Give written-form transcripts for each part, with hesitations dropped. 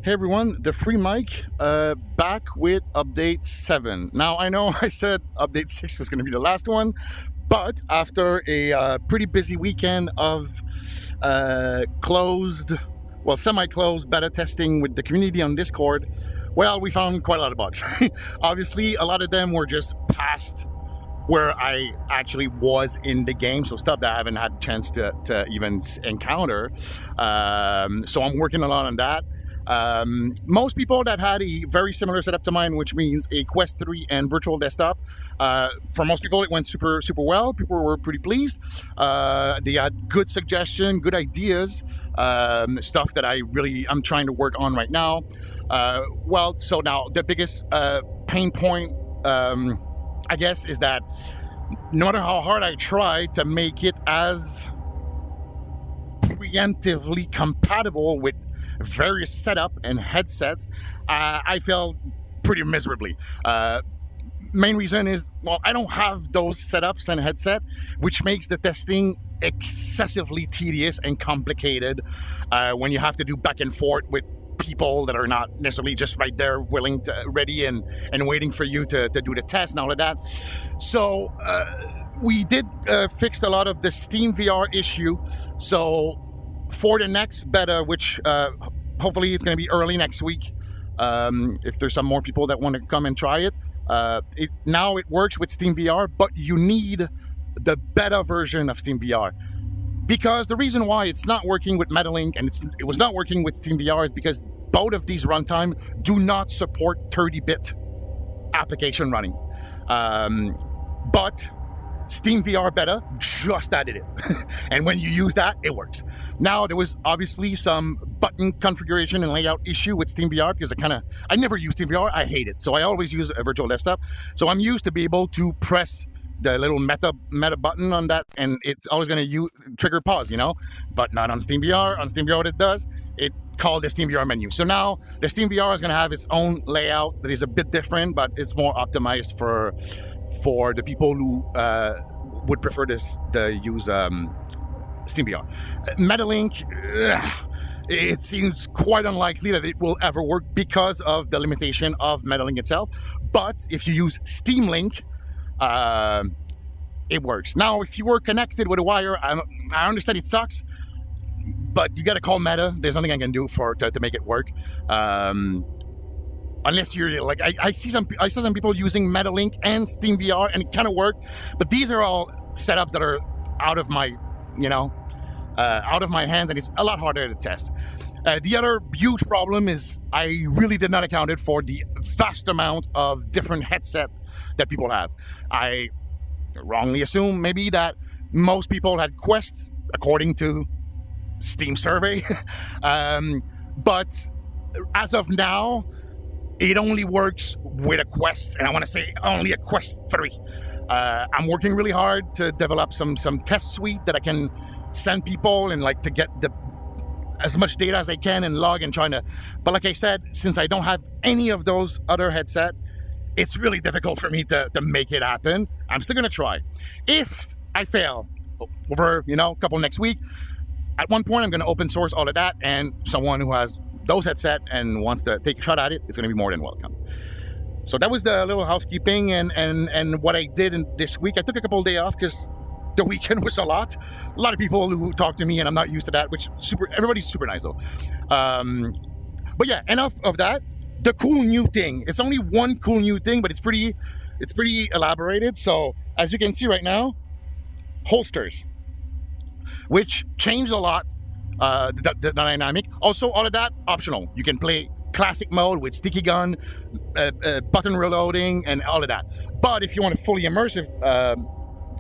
Hey everyone, the free mic back with update 7. Now I know I said update 6 was going to be the last one, but after a pretty busy weekend of semi-closed beta testing with the community on Discord, well, we found quite a lot of bugs. Obviously, a lot of them were just past where I actually was in the game, so stuff that I haven't had a chance to even encounter. So I'm working a lot on that. Most people that had a very similar setup to mine, which means a Quest 3 and virtual desktop, for most people it went super well. People were pretty pleased. They had good suggestion, good ideas, stuff that I'm trying to work on right now. So now the biggest pain point, I guess, is that no matter how hard I try to make it as preemptively compatible with various setup and headsets, I failed pretty miserably. Main reason is, well, I don't have those setups and headset, which makes the testing excessively tedious and complicated when you have to do back and forth with people that are not necessarily just right there willing to ready and waiting for you to do the test and all of that. So we did fix a lot of the Steam VR issue. So for the next beta, which hopefully it's going to be early next week, if there's some more people that want to come and try it, now it works with Steam VR, but you need the beta version of Steam VR. Because the reason why it's not working with Metalink and it was not working with Steam VR is because both of these runtime do not support 30-bit application running. But Steam VR Beta just added it. And when you use that, it works. Now, there was obviously some button configuration and layout issue with Steam VR because I never use Steam VR. I hate it. So I always use a virtual desktop. So I'm used to be able to press the little meta button on that, and it's always going to trigger pause, but not on Steam VR. On Steam VR, what it does, it called the Steam VR menu. So now the Steam VR is going to have its own layout that is a bit different, but it's more optimized for the people who would prefer to use Steam VR. Metalink, it seems quite unlikely that it will ever work because of the limitation of Metalink itself. But if you use Steam Link, it works. Now, if you were connected with a wire, I understand it sucks, but you got to call Meta. There's nothing I can do to make it work. Unless you're like, I saw some people using Metalink and Steam VR, and it kind of worked. But these are all setups that are out of my, out of my hands, and it's a lot harder to test. The other huge problem is I really did not account for the vast amount of different headset that people have. I wrongly assume maybe that most people had Quests, according to Steam survey. But as of now, it only works with a Quest, and I want to say only a Quest 3. I'm working really hard to develop some test suite that I can send people and to get as much data as I can and log and but like I said, since I don't have any of those other headset, it's really difficult for me to make it happen. I'm still going to try. If I fail over, a couple next week, at one point I'm going to open source all of that, and someone who has those headset and wants to take a shot at it is going to be more than welcome. So that was the little housekeeping and what I did in this week. I took a couple of days off because the weekend was a lot of people who talk to me, and I'm not used to that, which everybody's super nice though. But yeah, enough of that. The cool new thing, it's only one cool new thing, but it's pretty elaborated. So as you can see right now, holsters, which changed a lot, the dynamic. Also, all of that optional. You can play classic mode with sticky gun, button reloading, and all of that. But if you want a fully immersive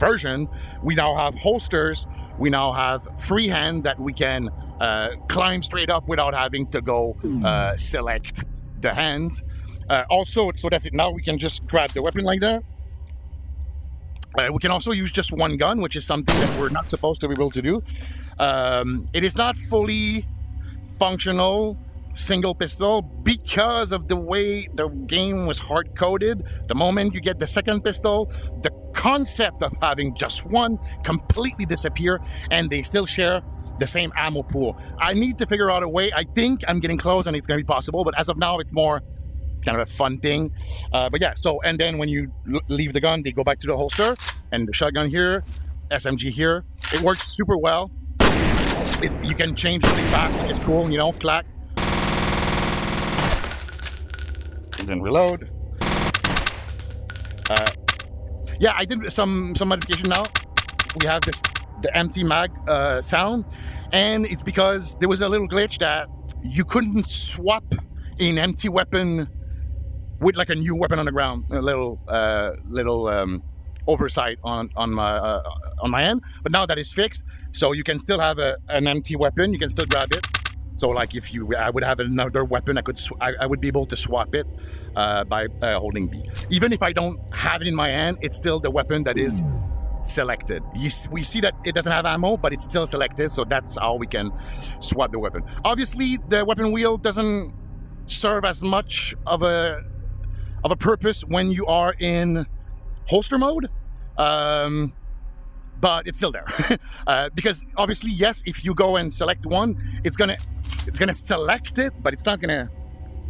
version, we now have holsters. We now have freehand that we can climb straight up without having to go select the hands. Also, so that's it. Now we can just grab the weapon like that. We can also use just one gun, which is something that we're not supposed to be able to do. It is not fully functional single pistol because of the way the game was hard-coded. The moment you get the second pistol, the concept of having just one completely disappear, and they still share the same ammo pool. I need to figure out a way. I think I'm getting close and it's going to be possible, but as of now, it's more kind of a fun thing. But yeah, so, and then when you leave the gun, they go back to the holster, and the shotgun here, SMG here. It works super well. You can change really fast, which is cool, you know, clack. And then reload. Yeah, I did some modification now. We have the empty mag sound, and it's because there was a little glitch that you couldn't swap an empty weapon with like a new weapon on the ground. A little oversight on my end, but now that is fixed, so you can still have an empty weapon. You can still grab it. So like if I would have another weapon, I would be able to swap it by holding B. Even if I don't have it in my hand, it's still the weapon that is selected. We see that it doesn't have ammo, but it's still selected, so that's how we can swap the weapon. Obviously, the weapon wheel doesn't serve as much of a purpose when you are in holster mode. But it's still there. Because obviously, yes, if you go and select one, it's gonna select it, but it's not gonna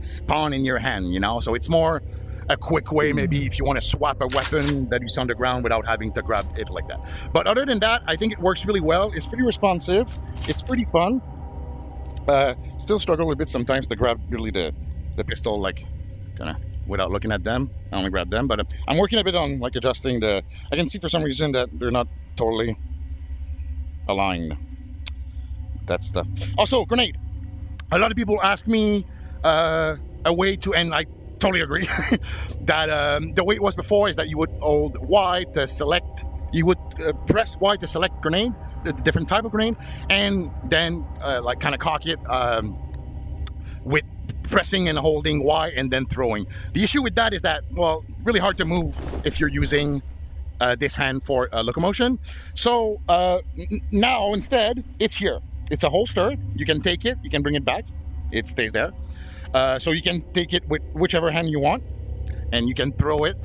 spawn in your hand, you know? So it's more a quick way, maybe, if you want to swap a weapon that is on the ground without having to grab it like that. But other than that, I think it works really well. It's pretty responsive. It's pretty fun. Still struggle a bit sometimes to grab really the pistol, like, kind of without looking at them. I only grab them, but I'm working a bit on like adjusting I can see for some reason that they're not totally aligned. That stuff. Also, grenade. A lot of people ask me a way to, and I totally agree, that the way it was before is that you would hold Y to select, you would press Y to select grenade, the different type of grenade, and then like kind of cock it with pressing and holding Y and then throwing. The issue with that is that, well, really hard to move if you're using this hand for locomotion. So now instead, it's here. It's a holster. You can take it, you can bring it back. It stays there. So you can take it with whichever hand you want, and you can throw it.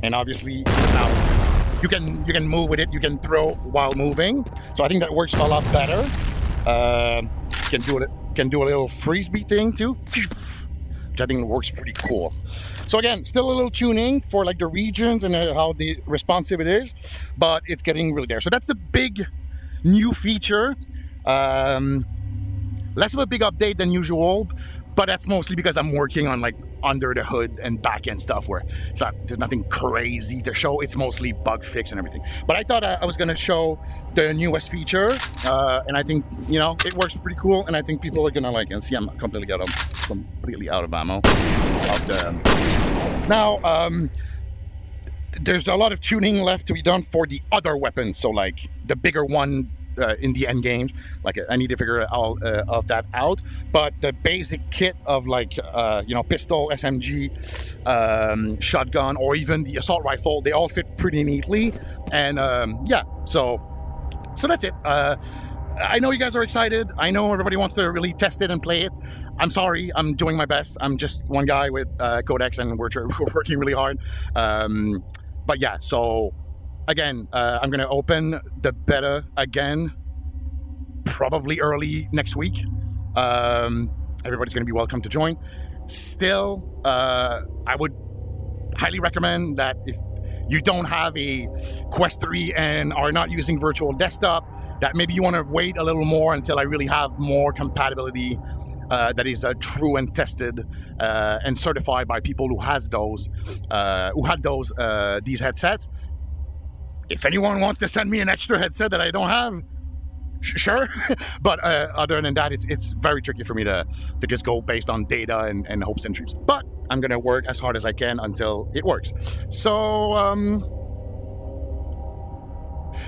And obviously now you can move with it. You can throw while moving. So I think that works a lot better. Can do a little frisbee thing too, which I think works pretty cool. So again, still a little tuning for like the regions and how responsive it is, but it's getting really there. So that's the big new feature. Less of a big update than usual, but that's mostly because I'm working on like under the hood and back end stuff where there's nothing crazy to show. It's mostly bug fix and everything. But I thought I was going to show the newest feature, and I think, you know, it works pretty cool, and I think people are going to like it. And see, I'm completely out of ammo. Now, there's a lot of tuning left to be done for the other weapons. So like the bigger one, in the end games, like I need to figure all of that out. But the basic kit of like you know, pistol, SMG, shotgun, or even the assault rifle, they all fit pretty neatly. And yeah, so that's it. I know you guys are excited. I know everybody wants to really test it and play it. I'm sorry, I'm doing my best. I'm just one guy with codecs, and we're working really hard. But yeah, so again, I'm going to open the beta again, probably early next week. Everybody's going to be welcome to join. Still, I would highly recommend that if you don't have a Quest 3 and are not using virtual desktop, that maybe you want to wait a little more until I really have more compatibility that is true and tested and certified by people who had these headsets. If anyone wants to send me an extra headset that I don't have, sure. But other than that, it's very tricky for me to just go based on data and hopes and dreams. But I'm going to work as hard as I can until it works. So,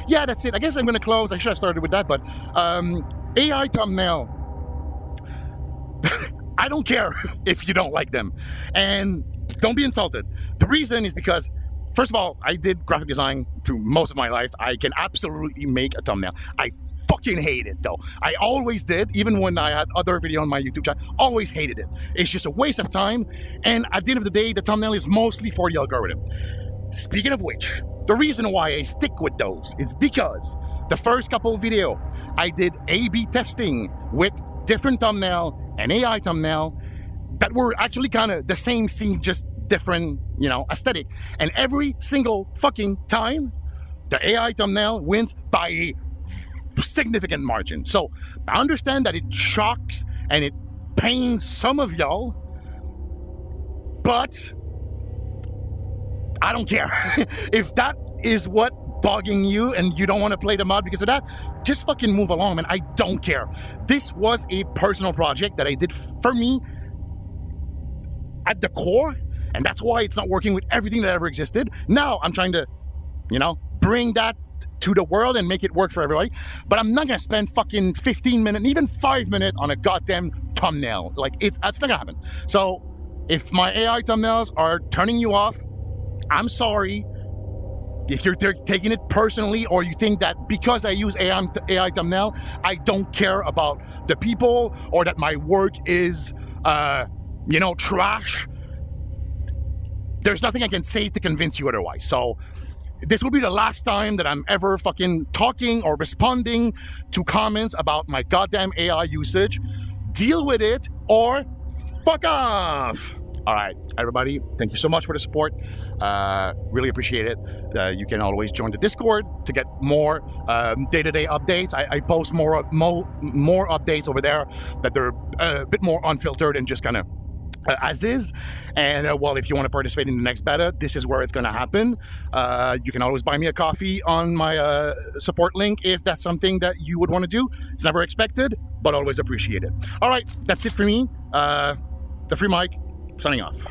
yeah, that's it. I guess I'm going to close. I should have started with that, but AI thumbnail. I don't care if you don't like them. And don't be insulted. The reason is because, first of all, I did graphic design through most of my life. I can absolutely make a thumbnail. I fucking hate it though. I always did, even when I had other video on my YouTube channel, always hated it. It's just a waste of time. And at the end of the day, the thumbnail is mostly for the algorithm. Speaking of which, the reason why I stick with those is because The first couple video, I did A/B testing with different thumbnail and AI thumbnail that were actually kind of the same scene, just different, aesthetic. And every single fucking time, the AI thumbnail wins by a significant margin. So I understand that it shocks and it pains some of y'all, but I don't care. If that is what bugging you and you don't want to play the mod because of that, just fucking move along, man. I don't care. This was a personal project that I did for me at the core, and that's why it's not working with everything that ever existed. Now I'm trying to, bring that to the world and make it work for everybody, but I'm not gonna spend fucking 15 minutes, even 5 minutes on a goddamn thumbnail. Like, that's not gonna happen. So if my AI thumbnails are turning you off, I'm sorry. If you're taking it personally, or you think that because I use AI thumbnail, I don't care about the people, or that my work is, trash, there's nothing I can say to convince you otherwise. So this will be the last time that I'm ever fucking talking or responding to comments about my goddamn AI usage. Deal with it or fuck off. All right, everybody, thank you so much for the support. Really appreciate it. You can always join the Discord to get more day-to-day updates. I post more updates over there that they're a bit more unfiltered and just kind of as is. And if you want to participate in the next beta, this is where it's going to happen. You can always buy me a coffee on my support link if that's something that you would want to do. It's never expected, but always appreciated. All right, that's it for me. The Free Mike, signing off.